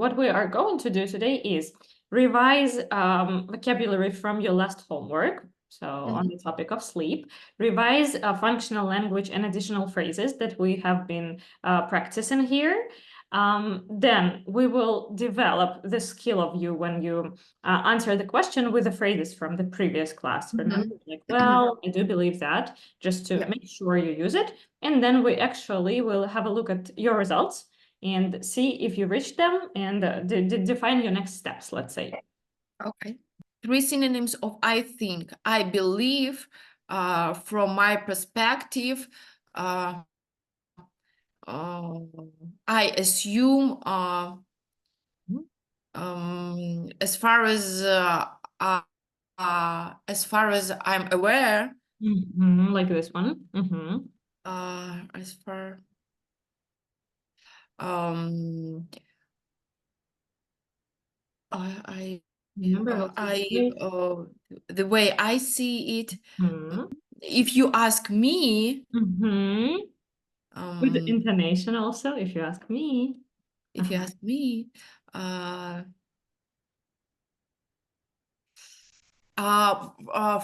what we are going to do today is revise vocabulary from your last homework. So on the topic of sleep, revise functional language and additional phrases that we have been practicing here. Then we will develop the skill of you when you answer the question with the phrases from the previous class. Remember, like, well, I do believe that, just to make sure you use it. And then we actually will have a look at your results and see if you reach them and define your next steps, let's say. Okay. 3 synonyms of I think. I believe, from my perspective, I assume, as far as I'm aware, like this one. as far I Remember the way I see it, if you ask me, with intonation also, if you ask me. if you ask me,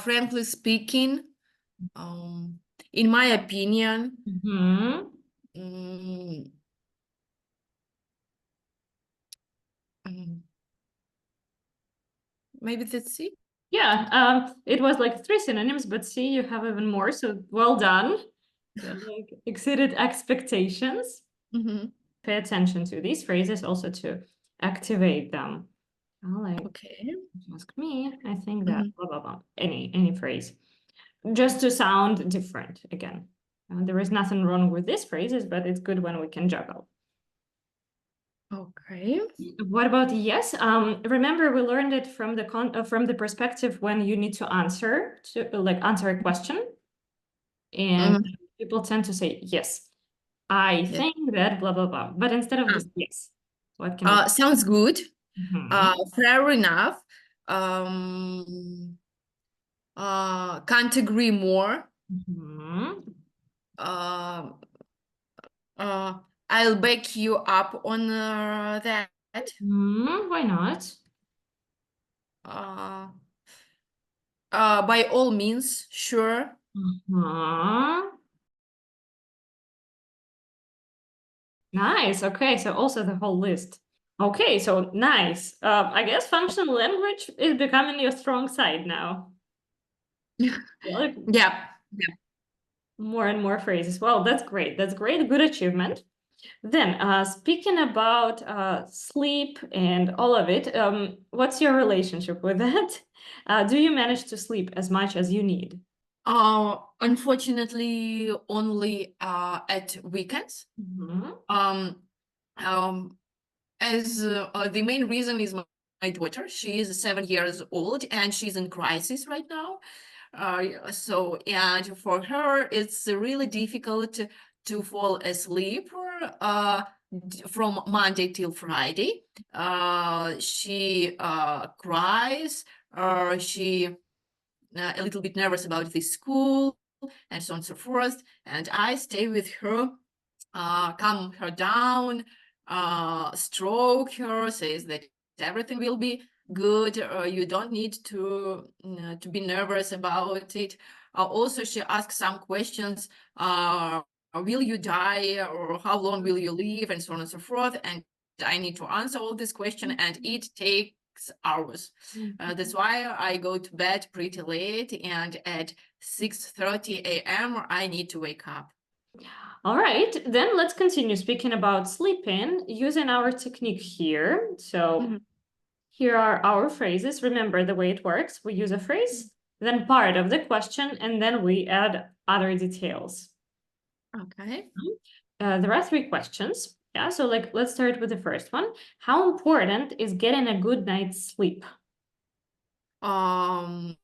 frankly speaking, in my opinion, maybe that's it. Yeah, it was like 3 synonyms, but see, you have even more, so well done. Like, exceeded expectations. Pay attention to these phrases also to activate them. Like, Okay. ask me, I think that, blah, blah, blah. Any phrase. Just to sound different again. There is nothing wrong with these phrases, but it's good when we can juggle. Okay. What about yes? Remember, we learned it from the perspective when you need to answer a question, and people tend to say yes. I think that blah blah blah. But instead of this yes, what can we? Sounds good. Fair enough. Can't agree more. I'll back you up on that. Why not? By all means, sure. Nice. Okay, so also the whole list. Okay, so nice. I guess functional language is becoming your strong side now. Yeah. More and more phrases. Well, that's great. That's great. Good achievement. Then, speaking about sleep and all of it, what's your relationship with that? Do you manage to sleep as much as you need? Unfortunately, only at weekends. As the main reason is my daughter. She is 7 years old and she's in crisis right now. So, and for her, it's really difficult to fall asleep from Monday till Friday. She cries, she a little bit nervous about the school, and so on and so forth. And I stay with her, calm her down, stroke her, says that everything will be good. You don't need to be nervous about it. Also, she asks some questions. Will you die, or how long will you live, and so on and so forth. And I need to answer all these questions, and it takes hours. That's why I go to bed pretty late, and at 6:30 a.m. I need to wake up. All right, then let's continue speaking about sleeping using our technique here. So here are our phrases. Remember the way it works. We use a phrase, then part of the question, and then we add other details. Okay. There are 3 questions. Yeah, so let's start with the first one. How important is getting a good night's sleep? Well,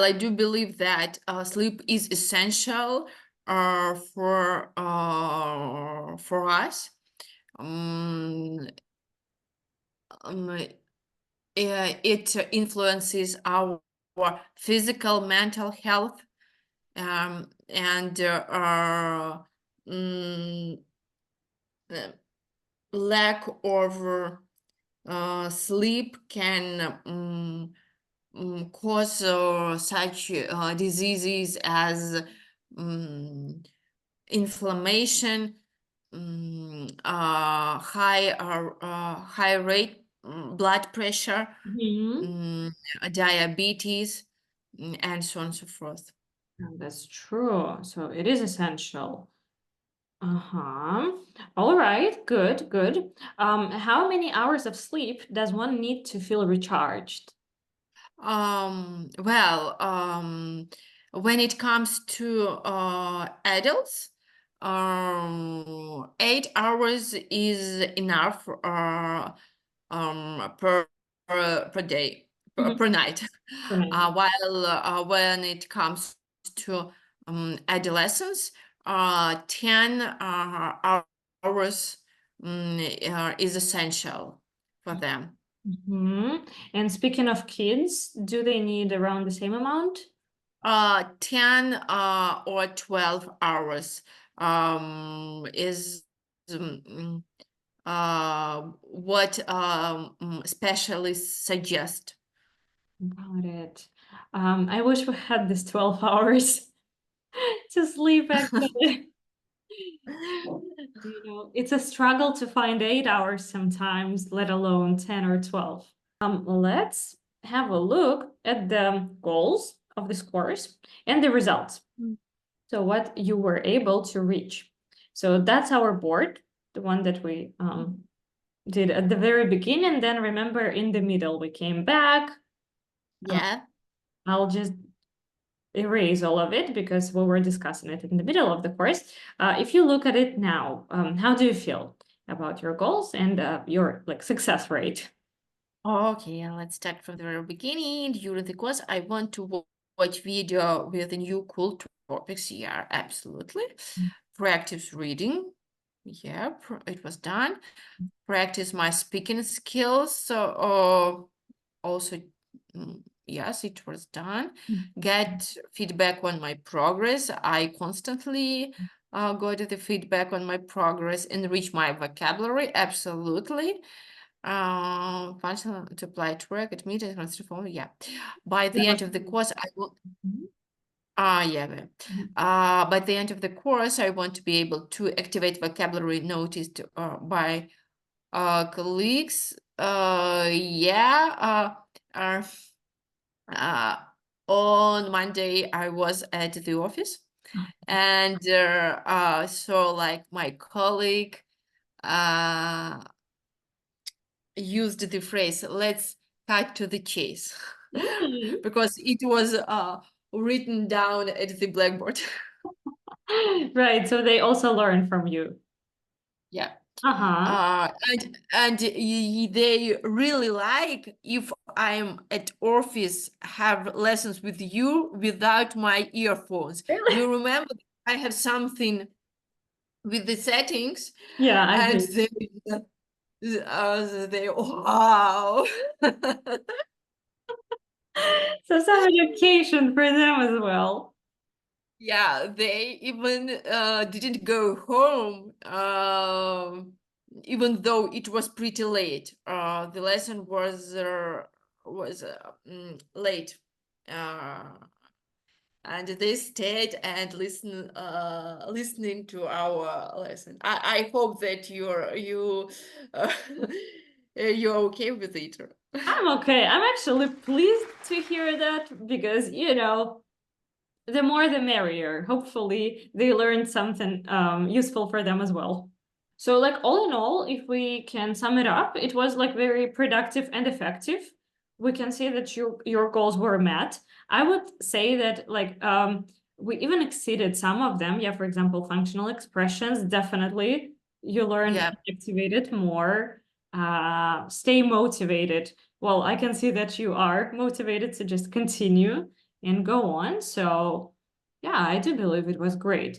I do believe that sleep is essential for us. It influences our physical, mental health, and lack of sleep can cause such diseases as inflammation, high rate blood pressure, diabetes, and so on and so forth. That's true. So it is essential. All right, good, good. How many hours of sleep does one need to feel recharged? Well, when it comes to adults, 8 hours is enough per day, per night. Right. While when it comes to adolescents, 10 hours is essential for them. And speaking of kids, do they need around the same amount? 10 or 12 hours is what specialists suggest. Got it. I wish we had this 12 hours to sleep, actually. You know, it's a struggle to find 8 hours sometimes, let alone 10 or 12. Let's have a look at the goals of this course and the results. So what you were able to reach. So that's our board, the one that we did at the very beginning. Then remember, in the middle, we came back. Yeah. I'll just erase all of it because we were discussing it in the middle of the course. If you look at it now, how do you feel about your goals and your success rate? Okay, let's start from the very beginning. During the course, I want to watch video with new cool topics. Yeah, absolutely. Practice reading. Yeah, it was done. Practice my speaking skills. So, also, yes, it was done. Get feedback on my progress. I constantly go to the feedback on my progress, enrich my vocabulary. Absolutely. Functional to apply track, admit and transform. Yeah. By the end of the course, I will. Yeah. By the end of the course, I want to be able to activate vocabulary noticed by colleagues. Yeah. On Monday, I was at the office, and so like my colleague used the phrase, let's cut to the chase, because it was written down at the blackboard. Right, so they also learn from you. Yeah. Uh-huh. And they really like if I'm at office, have lessons with you without my earphones. Really? You remember I have something with the settings, Yeah, I and do. they wow. So some education for them as well. Yeah, they even didn't go home, even though it was pretty late. The lesson was late, and they stayed and listening to our lesson. I hope that you're okay with it. I'm okay. I'm actually pleased to hear that because, you know, the more the merrier. Hopefully they learned something useful for them as well. So all in all, if we can sum it up, it was very productive and effective. We can see that your goals were met. I would say that we even exceeded some of them. Yeah, for example, functional expressions, definitely. You learned Yeah. and activated more. Stay motivated. Well, I can see that you are motivated to just continue and go on. So yeah, I do believe it was great.